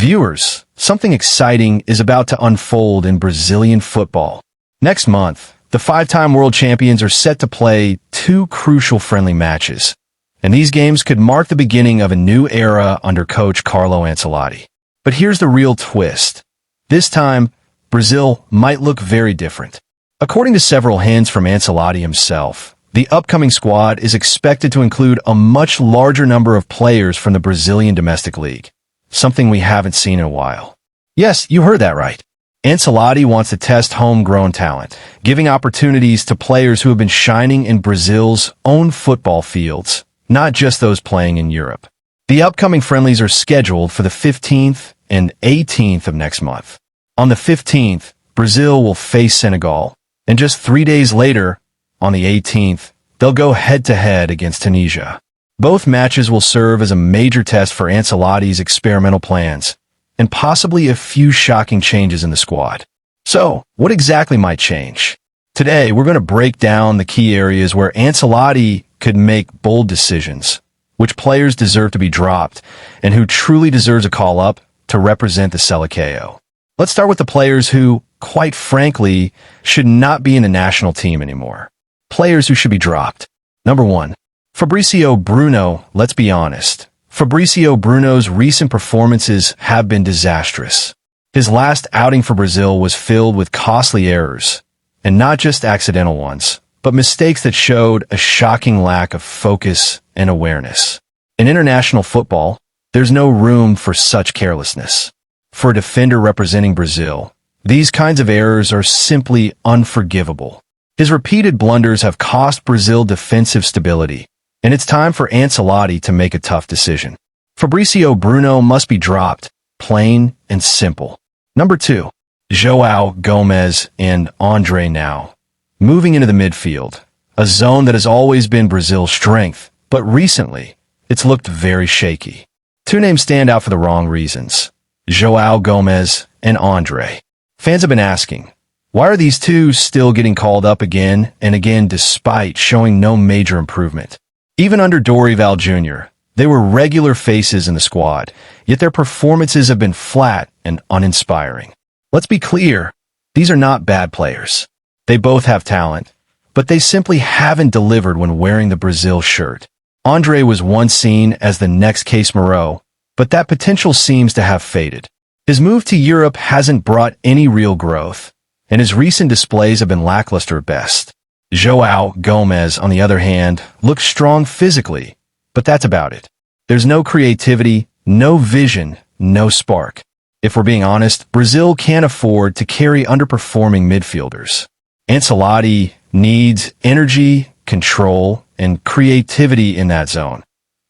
Viewers, something exciting is about to unfold in Brazilian football. Next month, the five-time world champions are set to play two crucial friendly matches, and these games could mark the beginning of a new era under coach Carlo Ancelotti. But here's the real twist. This time, Brazil might look very different. According to several hints from Ancelotti himself, the upcoming squad is expected to include a much larger number of players from the Brazilian domestic league, something we haven't seen in a while. Yes, you heard that right. Ancelotti wants to test homegrown talent, giving opportunities to players who have been shining in Brazil's own football fields, not just those playing in Europe. The upcoming friendlies are scheduled for the 15th and 18th of next month. On the 15th, Brazil will face Senegal, and just 3 days later, on the 18th, they'll go head-to-head against Tunisia. Both matches will serve as a major test for Ancelotti's experimental plans, and possibly a few shocking changes in the squad. So, what exactly might change? Today, we're going to break down the key areas where Ancelotti could make bold decisions, which players deserve to be dropped, and who truly deserves a call-up to represent the Selecao. Let's start with the players who, quite frankly, should not be in the national team anymore. Players who should be dropped. Number 1. Fabrício Bruno. Let's be honest. Fabrício Bruno's recent performances have been disastrous. His last outing for Brazil was filled with costly errors, and not just accidental ones, but mistakes that showed a shocking lack of focus and awareness. In international football, there's no room for such carelessness. For a defender representing Brazil, these kinds of errors are simply unforgivable. His repeated blunders have cost Brazil defensive stability, and it's time for Ancelotti to make a tough decision. Fabrício Bruno must be dropped, plain and simple. Number 2. João Gomes and André now. Moving into the midfield, a zone that has always been Brazil's strength, but recently, it's looked very shaky. Two names stand out for the wrong reasons. João Gomes and André. Fans have been asking, why are these two still getting called up again and again despite showing no major improvement? Even under Dorival Jr., they were regular faces in the squad, yet their performances have been flat and uninspiring. Let's be clear, these are not bad players. They both have talent, but they simply haven't delivered when wearing the Brazil shirt. André was once seen as the next Case Moreau, but that potential seems to have faded. His move to Europe hasn't brought any real growth, and his recent displays have been lackluster at best. João Gomes, on the other hand, looks strong physically, but that's about it. There's no creativity, no vision, no spark. If we're being honest, Brazil can't afford to carry underperforming midfielders. Ancelotti needs energy, control, and creativity in that zone.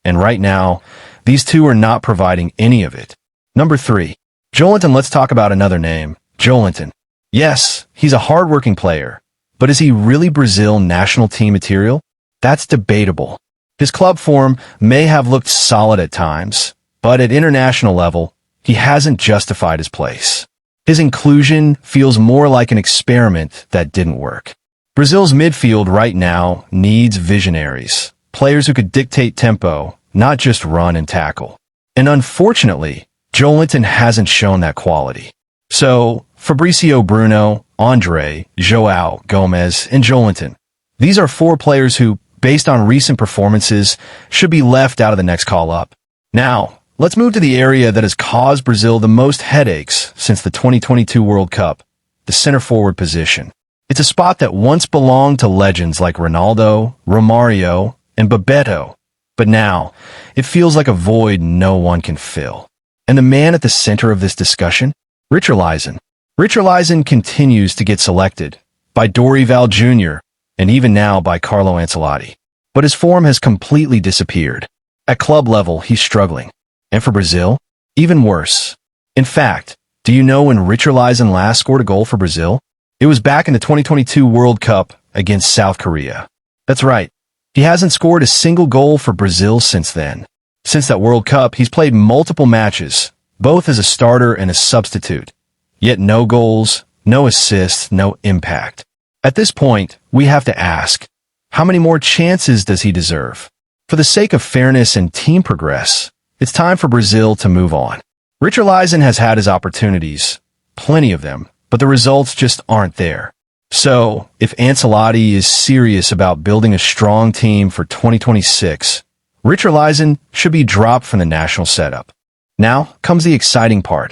And right now, these two are not providing any of it. Number 3. Joelinton. Let's talk about another name, Joelinton. Yes, he's a hard-working player, but is he really Brazil national team material? That's debatable. His club form may have looked solid at times, but at international level, he hasn't justified his place. His inclusion feels more like an experiment that didn't work. Brazil's midfield right now needs visionaries, players who could dictate tempo, not just run and tackle. And unfortunately, Joelinton hasn't shown that quality. So, Fabrício Bruno, André, João Gomes, and Joelinton. These are 4 players who, based on recent performances, should be left out of the next call-up. Now, let's move to the area that has caused Brazil the most headaches since the 2022 World Cup, the center-forward position. It's a spot that once belonged to legends like Ronaldo, Romario, and Bebeto, but now, it feels like a void no one can fill. And the man at the center of this discussion? Richarlison. Richarlison continues to get selected by Dorival Jr. and even now by Carlo Ancelotti. But his form has completely disappeared. At club level, he's struggling. And for Brazil, even worse. In fact, do you know when Richarlison last scored a goal for Brazil? It was back in the 2022 World Cup against South Korea. That's right. He hasn't scored a single goal for Brazil since then. Since that World Cup, he's played multiple matches, both as a starter and a substitute. Yet no goals, no assists, no impact. At this point, we have to ask, how many more chances does he deserve? For the sake of fairness and team progress, it's time for Brazil to move on. Richarlison has had his opportunities, plenty of them, but the results just aren't there. So, if Ancelotti is serious about building a strong team for 2026, Richarlison should be dropped from the national setup. Now comes the exciting part.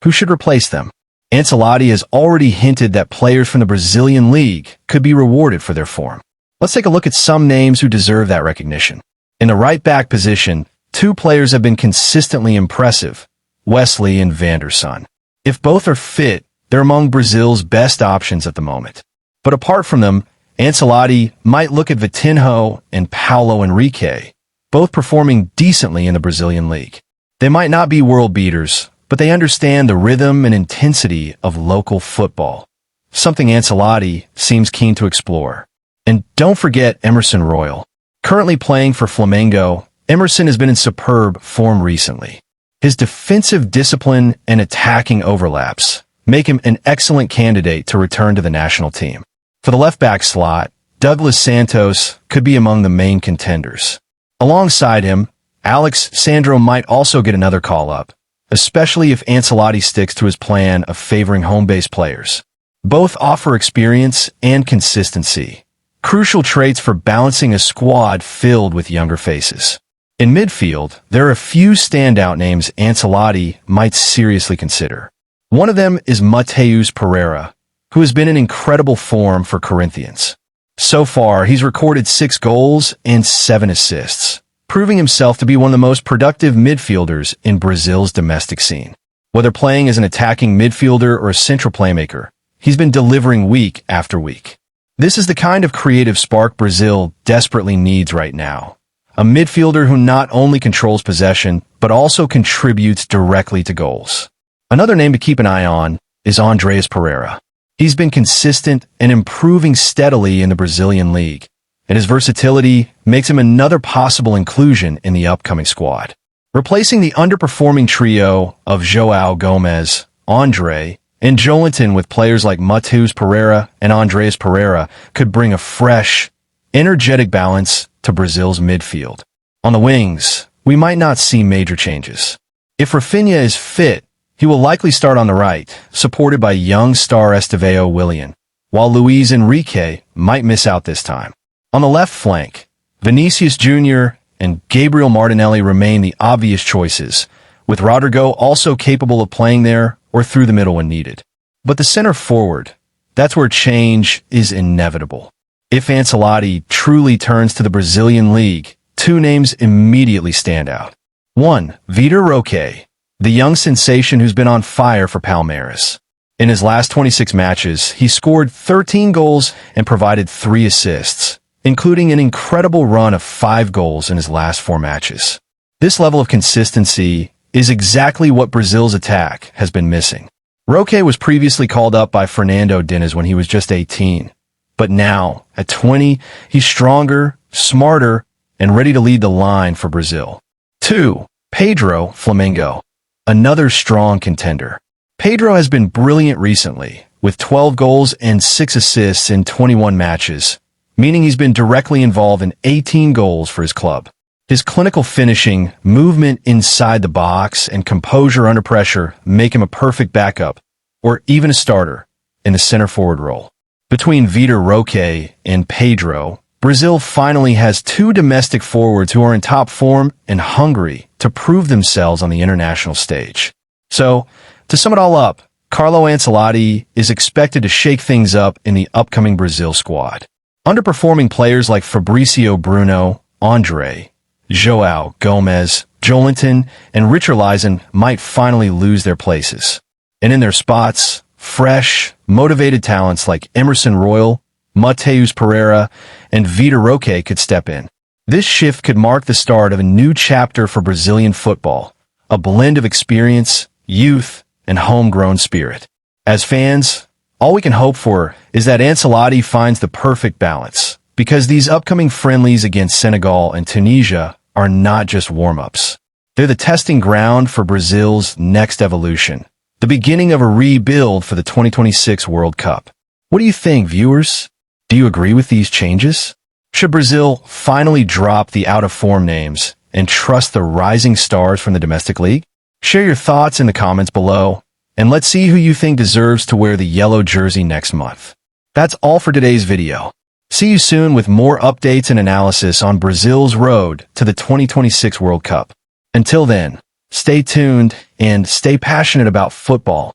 Who should replace them? Ancelotti has already hinted that players from the Brazilian league could be rewarded for their form. Let's take a look at some names who deserve that recognition. In the right-back position, two players have been consistently impressive, Wesley and Van der Sar. If both are fit, they're among Brazil's best options at the moment. But apart from them, Ancelotti might look at Vitinho and Paulo Henrique, both performing decently in the Brazilian league. They might not be world beaters, but they understand the rhythm and intensity of local football, something Ancelotti seems keen to explore. And don't forget Emerson Royal. Currently playing for Flamengo, Emerson has been in superb form recently. His defensive discipline and attacking overlaps make him an excellent candidate to return to the national team. For the left-back slot, Douglas Santos could be among the main contenders. Alongside him, Alex Sandro might also get another call-up, especially if Ancelotti sticks to his plan of favoring home-based players. Both offer experience and consistency, crucial traits for balancing a squad filled with younger faces. In midfield, there are a few standout names Ancelotti might seriously consider. One of them is Matheus Pereira, who has been in incredible form for Corinthians. So far, he's recorded 6 goals and 7 assists, proving himself to be one of the most productive midfielders in Brazil's domestic scene. Whether playing as an attacking midfielder or a central playmaker, he's been delivering week after week. This is the kind of creative spark Brazil desperately needs right now. A midfielder who not only controls possession, but also contributes directly to goals. Another name to keep an eye on is Andreas Pereira. He's been consistent and improving steadily in the Brazilian league, and his versatility makes him another possible inclusion in the upcoming squad. Replacing the underperforming trio of João Gomes, Andre, and Joelinton with players like Matheus Pereira and Andreas Pereira could bring a fresh, energetic balance to Brazil's midfield. On the wings, we might not see major changes. If Rafinha is fit, he will likely start on the right, supported by young star Estevão Willian, while Luis Enrique might miss out this time. On the left flank, Vinicius Jr. and Gabriel Martinelli remain the obvious choices, with Rodrigo also capable of playing there or through the middle when needed. But the center forward, that's where change is inevitable. If Ancelotti truly turns to the Brazilian league, 2 names immediately stand out. 1. Vítor Roque, the young sensation who's been on fire for Palmeiras. In his last 26 matches, he scored 13 goals and provided 3 assists, including an incredible run of 5 goals in his last 4 matches. This level of consistency is exactly what Brazil's attack has been missing. Roque was previously called up by Fernando Diniz when he was just 18. But now, at 20, he's stronger, smarter, and ready to lead the line for Brazil. 2. Pedro Flamengo, another strong contender. Pedro has been brilliant recently, with 12 goals and 6 assists in 21 matches, meaning he's been directly involved in 18 goals for his club. His clinical finishing, movement inside the box, and composure under pressure make him a perfect backup, or even a starter, in the center-forward role. Between Vítor Roque and Pedro, Brazil finally has 2 domestic forwards who are in top form and hungry to prove themselves on the international stage. So, to sum it all up, Carlo Ancelotti is expected to shake things up in the upcoming Brazil squad. Underperforming players like Fabricio Bruno, Andre, João Gomes, Joelinton, and Richarlison might finally lose their places. And in their spots, fresh, motivated talents like Emerson Royal, Matheus Pereira, and Vítor Roque could step in. This shift could mark the start of a new chapter for Brazilian football, a blend of experience, youth, and homegrown spirit. As fans, all we can hope for is that Ancelotti finds the perfect balance, because these upcoming friendlies against Senegal and Tunisia are not just warm-ups. They're the testing ground for Brazil's next evolution, the beginning of a rebuild for the 2026 World Cup. What do you think, viewers? Do you agree with these changes? Should Brazil finally drop the out-of-form names and trust the rising stars from the domestic league? Share your thoughts in the comments below, and let's see who you think deserves to wear the yellow jersey next month. That's all for today's video. See you soon with more updates and analysis on Brazil's road to the 2026 World Cup. Until then, stay tuned and stay passionate about football.